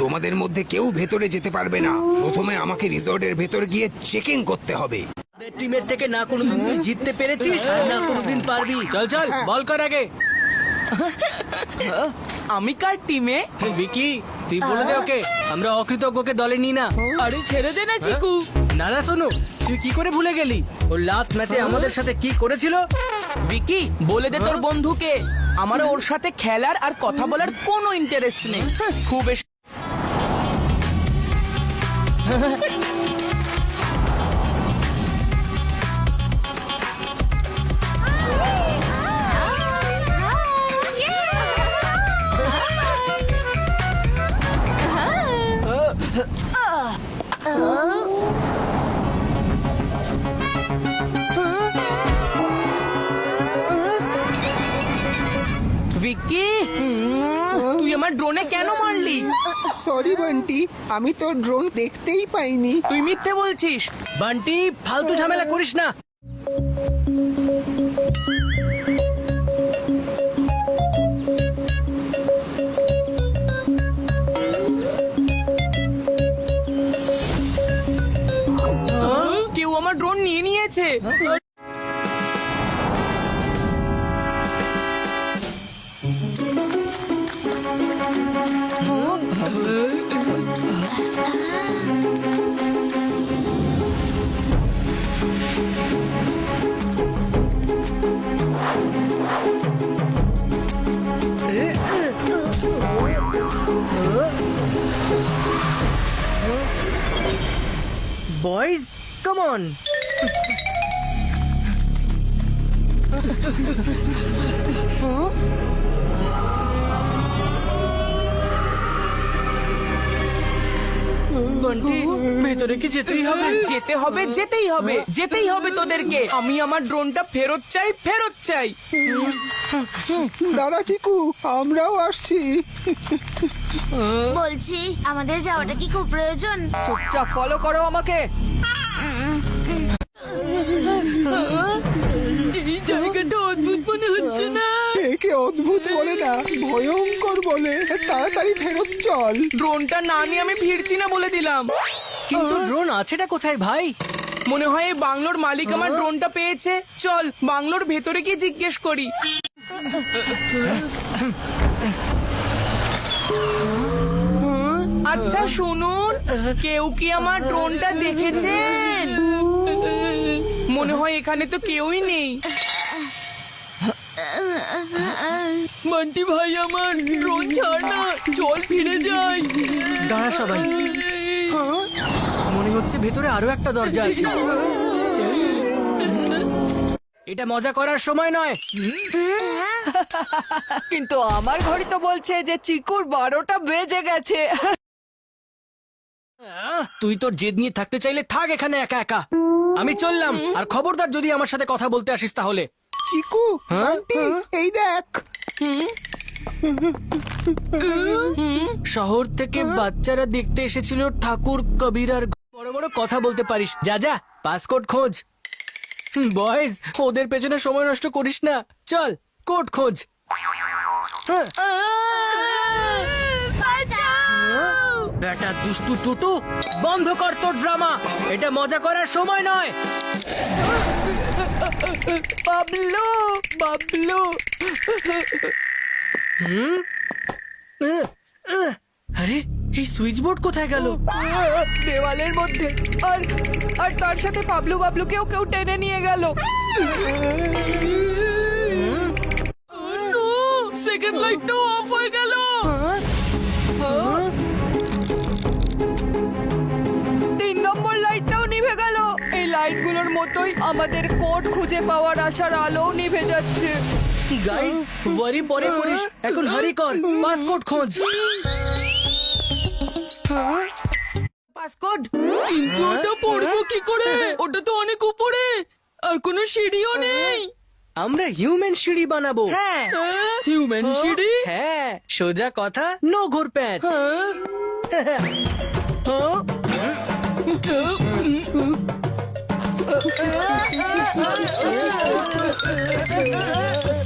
তোমাদের মধ্যে কেউ ভেতরে যেতে পারবে না। প্রথমে আমাকে রিসর্টের ভেতর গিয়ে চেকিং করতে হবে। টিমের থেকে না কোনোদিন তুই জিততে পেরেছিস আর না কোনোদিন পারবি। চল চল বল কর আগে। আমি কার টিমে? ভিকি তুই বলে দে ওকে, আমরা অকৃতজ্ঞকে দলে নি না। আরে ছেড়ে দে না চিকু। না না শোনো, তুই কি করে ভুলে গেলি ওর লাস্ট ম্যাচে আমাদের সাথে কি করেছিল? ভিকি বলে দে তোর বন্ধুকে আমার ওর সাথে খেলার আর কথা বলার কোনো ইন্টারেস্ট নেই। খুব ভিকি তুই আমার ড্রোনে কেন মারলি? সরি বান্টি, আমি তোর ড্রোন দেখতেই পাইনি। তুই মিথ্যে বলছিস। বান্টি ফালতু ঝামেলা করিস না। কেউ আমার ড্রোন নিয়ে নিয়েছে। Boys come on. বান্টি ভেতরে কি যেতেই হবে? যেতে হবে যেতেই হবে যেতেই হবে তোদেরকে। আমি আমার ড্রোনটা ফেরত চাই ফেরত চাই। দাদা চিকু, আমরাও আসছি। বলছি আমাদের যাওয়াটা কি খুব প্রয়োজন? চুপচাপ ফলো করো আমাকে। এই জায়গাটা অদ্ভুত মনে হচ্ছে না? একে অদ্ভুত বলে না, ভয়ঙ্কর বলে। তাড়াতাড়ি ফেরত চল। ড্রোনটা না নিয়ে আমি ফিরছি না বলে দিলাম। কিন্তু ড্রোন আছেটা কোথায় ভাই? মনে হয় এই বাংলোর মালিক আমার ড্রোনটা পেয়েছে। চল বাংলোর ভেতরে গিয়ে জিজ্ঞেস করি। আচ্ছা শুনুন, কেউ কি আমার ড্রোনটা দেখেছেন? মনে হয় এখানে তো কেউই নেই। বান্টি ভাই আমার ড্রোন ছাড় না, চল ফিরে যাই। দাঁড়া সবাই, মনে হচ্ছে ভেতরে আরো একটা দরজা আছে। এটা মজা করার সময় নয়। কিন্তু আমার ঘড়ি তো বলছে যে চিকুর 12টা বেজে গেছে। তুই তোর জেদ নিয়ে থাকতে চাইলে থাক এখানে একা একা। আমি চললাম, আর খবরদার যদি আমার সাথে কথা বলতে আসিস তাহলে। চিকু, বান্টি, এই দেখ। শহর থেকে বাচ্চারা দেখতে এসেছিল ঠাকুর কবিরার। বড় বড় কথা বলতে পারিস, যা যা পাসকোড খোঁজ। বয়েজ ওদের পেছনে সময় নষ্ট করিস না, চল কোড খোঁজ। বেটা দুষ্টু টুটু, বন্ধ কর তোর ড্রামা। এটা মজা করার সময় নয়। বাবলু বাবলু। আরে এই সুইচ বোর্ড কোথায় গেল? দেওয়ালের মধ্যে। আর আর তার সাথে বাবলু বাবলুকেও কেউ টেনে নিয়ে গেল। সেকেন্ড লাইটটাও অফ হয়ে গেল। 3 নম্বর লাইটটাও নিভে গেল। এই লাইটগুলোর মতোই আমাদের কোড খুঁজে পাওয়ার আশার আলোও নিভে যাচ্ছে। গাইস ওয়ারি পরে করিস, এখন হারি কর, পাসকোড খোঁজ। পাসকোড। কিন্তু ওটা পড়বো কি করে? ওটা তো অনেক উপরে, আর কোনো সিঁড়িও নেই। আমরা হিউম্যান সিঁড়ি বানাবো। হ্যাঁ হিউম্যান সিঁড়ি? হ্যাঁ, সোজা কথা, নো ঘোর প্যাচ।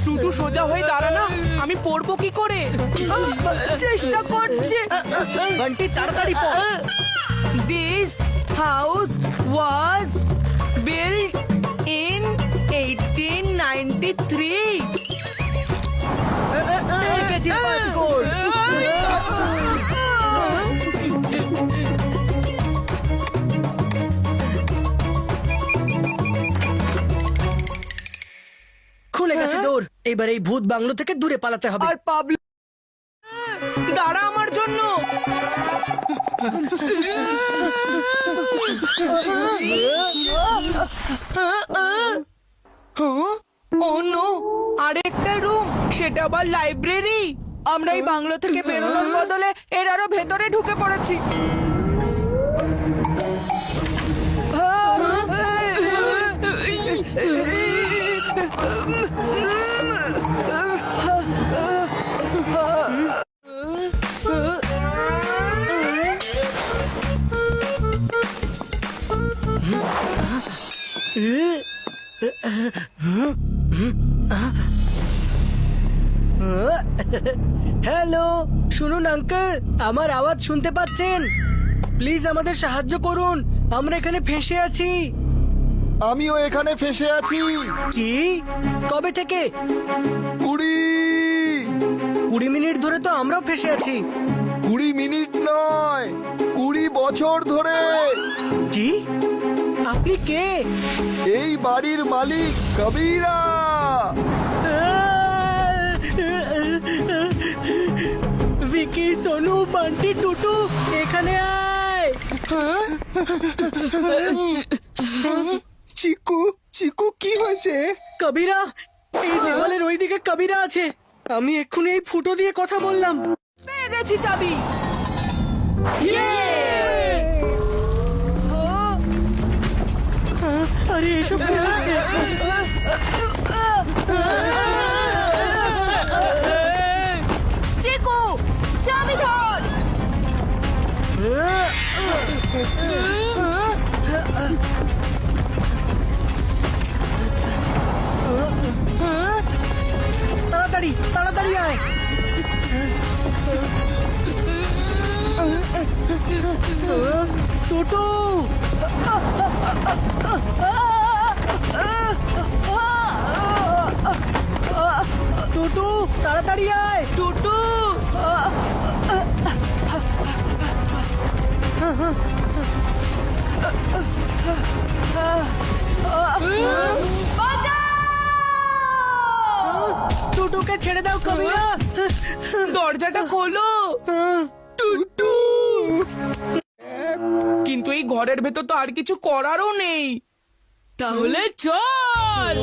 টুটু সোজা হয়ে দাঁড়া না, আমি পড়বো কি করে? চেষ্টা করছি। বান্টি তাড়াতাড়ি পড়। This house was built in 1893. দেখেছি পাসকোড। খুলে গেছে ডোর। এবার এই ভূত বাংলো থেকে দূরে পালাতে হবে। আর পাবলো দাঁড়া আমার জন্য। ও নো, আরেকটা রুম, সেটা আবার লাইব্রেরি। আমরা এই বাংলো থেকে বেরোনোর বদলে এর আরো ভেতরে ঢুকে পড়েছি। হ্যালো, শুনুন আঙ্কেল, আমার আওয়াজ শুনতে পাচ্ছেন? প্লিজ আমাদের সাহায্য করুন, আমরা এখানে ফেঁসে আছি। আমিও এখানে ফেসে আছি। কি? কবে থেকে? 20 মিনিট ধরে তো আমরাও ফেঁসে আছি। 20 মিনিট নয়, 20 বছর ধরে। কি? আপনি কে? এই বাড়ির মালিক কবিরা। ভিকি, সোনু, বান্টি, টুটু, এখানে আয়। চিকু, চিকু কি হয়েছে? কবিরা, এই দেওয়ালের ওইদিকে কবিরা আছে। আমি এক্ষুনি এই ফুটো দিয়ে কথা বললাম। পেয়ে গেছি চাবি। আরে এসব কি হচ্ছে? চিকু, চাবি ধর। তাড়াতাড়ি তাড়াতাড়ি আয়। টুটু, টুটু, তাড়াতাড়ি আয়। টুটু, টুটুকে ছেড়ে দাও কবিরা। দরজাটা খোলো। টুটু। কিন্তু এই ঘরের ভেতর তো আর কিছু করারও নেই। তাহলে চল।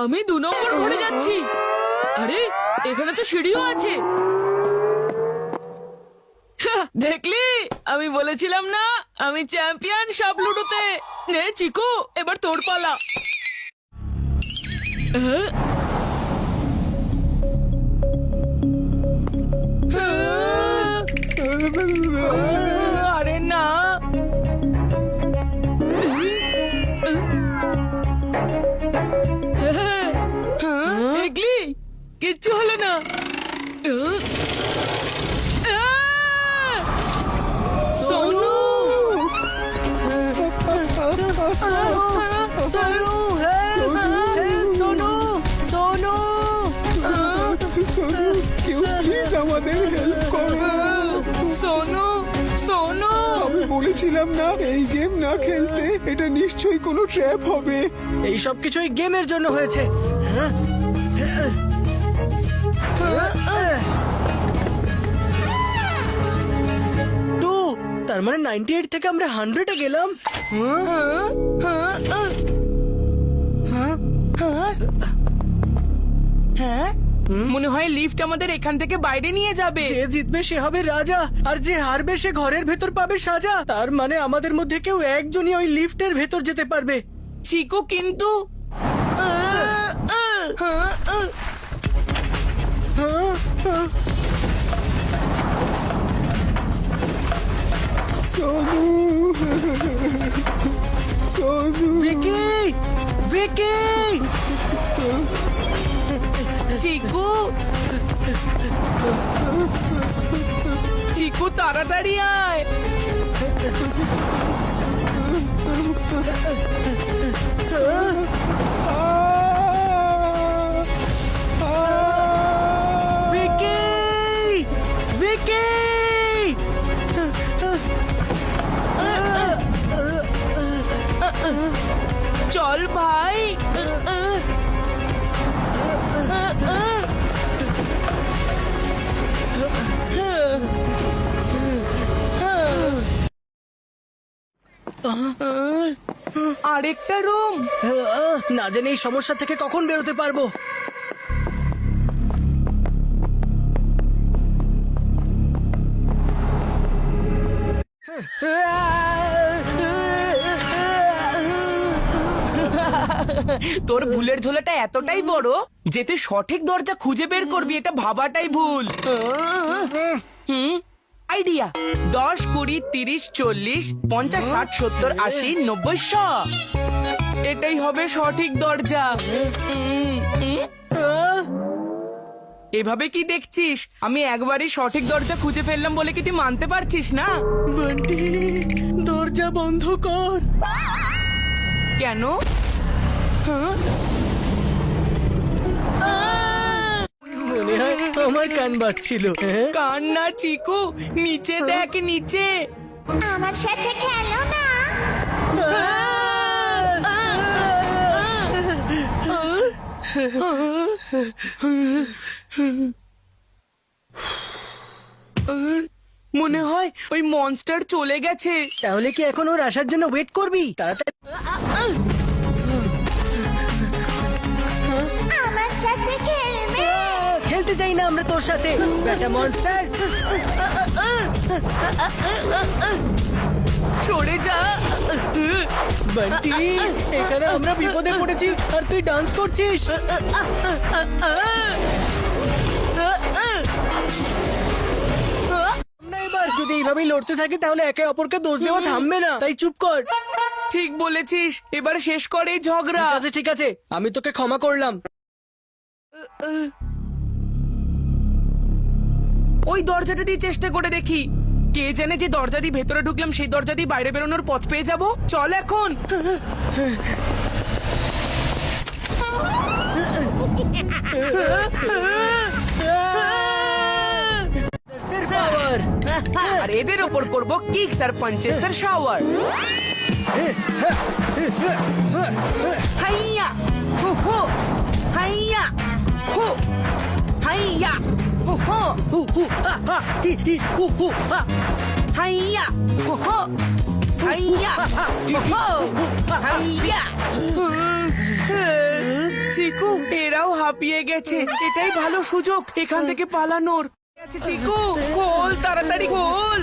আমি 2 নম্বর ঘরে যাচ্ছি। আরে, এখানে তো সিঁড়িও আছে। দেখলি, আমি বলেছিলাম না আমি চ্যাম্পিয়ন সব লুডোতে। নে চিকু, এবার তোর পালা। আরে না, দেখলি, কিচ্ছু হলো না। সোনু, সোনু, সোনু, সোনু, সোনু, কেউ প্লিজ আমাদের হেল্প করো। সোনু, সোনু। আমি বলেছিলাম না এই গেম না খেলতে, এটা নিশ্চয়ই কোনো ট্র্যাপ হবে। এই সব কিছুই গেমের জন্য হয়েছে। টু, তার মানে 98 থেকে আমরা 100-এ গেলাম। হ্যাঁ মনে হয় লিফট আমাদের এখান থেকে বাইরে নিয়ে যাবে। যে জিতবে সে হবে রাজা আর যে হারবে সে ঘরের ভেতর পাবে সাজা। তার মানে আমাদের মধ্যে কেউ একজনই ওই লিফটের ভেতর যেতে পারবে। চিকু কিন্তু সোনু সোনু ভিকি ভিকি চিকু চিকু তাড়াতাড়ি আয়। ভিকি ভিকি চল ভাই। আরেকটা রুম। না জানি এই সমস্যা থেকে কখন বেরোতে পারবো। তোর ভুলের ঝোলাটা এতটাই বড় যে তুই সঠিক দরজা খুঁজে বের করবি এটা ভাবাটাই ভুল। আইডিয়া 10, 20, 30, 40, 50, 60, 70, 80, 90, 100 এটাই হবে সঠিক দরজা। এভাবে কি দেখছিস? আমি একবারই সঠিক দরজা খুঁজে ফেললাম বলে কি তুই মানতে পারছিস না? বন্টি দরজা বন্ধ কর। কেন? মনে হয় আমার কান বাজছিল। কান না চিকু, নিচে দেখ নিচে। আমার সাথে খেলো না। মনে হয় ওই মনস্টার চলে গেছে। তাহলে কি এখন ওর আসার জন্য ওয়েট করবি? তাড়াতাড়ি আমার সাথে খেলবে। খেলতে চাই না আমরা তোর সাথে বেটা মনস্টার। সরে যা। বন্টি এখানে আমরা বিপদে পড়েছি আর তুই ডান্স করছিস। না এবার যদি এইভাবেই লড়তে থাকি তাহলে একে অপরকে দোষ দেওয়া থামবে না, তাই চুপ কর। ঠিক বলেছিস, এবার শেষ কর এই ঝগড়া। ঠিক আছে ঠিক আছে, আমি তোকে ক্ষমা করলাম। ওই দরজাটা দিয়ে চেষ্টা করে দেখি। কে জানে যে দরজা দিয়ে ভেতরে ঢুকলাম সেই দরজা দিয়ে বাইরে বেরোনোর পথ পেয়ে যাব। চল এখন। পাওয়ার আর এদের ওপর করব কিকস আর পাঞ্চেস এর শাওয়ার। হাইয়া হো হো, হাইয়া হো, হাইয়া হো হো, হাইয়া হো হো, হাইয়া হো হো, হাইয়া। চিকু এরাও হাঁপিয়ে গেছে, এটাই ভালো সুযোগ এখান থেকে পালানোর। আছে চিকু, খোল তাড়াতাড়ি খোল।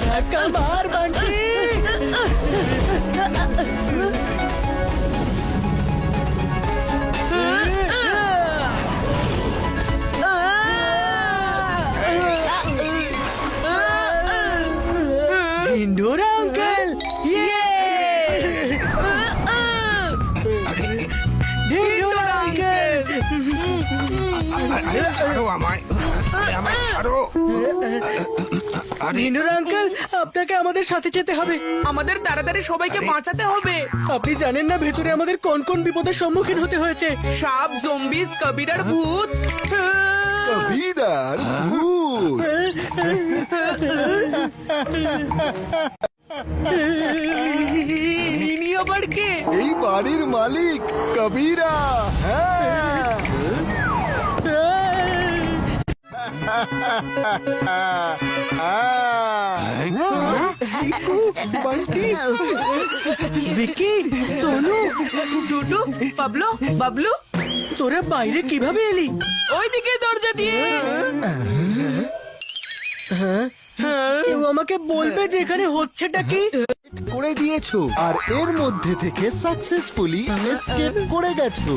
ধাক্কা মার বান্টি। Jhindura uncle, Jhindura uncle. আরে ছাড়ো আমায়, আরে আমায় ছাড়ো। আরে ঝিন্ডুরা আঙ্কেল, আপনাকে আমাদের সাথে যেতে হবে। আমাদের তাড়াতাড়ি সবাইকে বাঁচাতে হবে। আপনি জানেন না ভেতরে আমাদের কোন কোন বিপদের সম্মুখীন হতে হয়েছে। সাপ, জম্বিস, কবির আর ভূত। কবিরার ভূত। ইনি আবার কে? এই বাড়ির মালিক কবিরা। হ্যাঁ চিকু বান্টি ভিকি, সোনু, টুটু, পাবলো, বাবলু, তোরা বাইরে কিভাবে এলি? ওইদিকে দরজা দিয়ে। কেউ আমাকে বলবে যে এখানে হচ্ছেটা কি? করে দিয়েছো আর এর মধ্যে থেকে সাকসেসফুলি এসকেপ করে গেছো।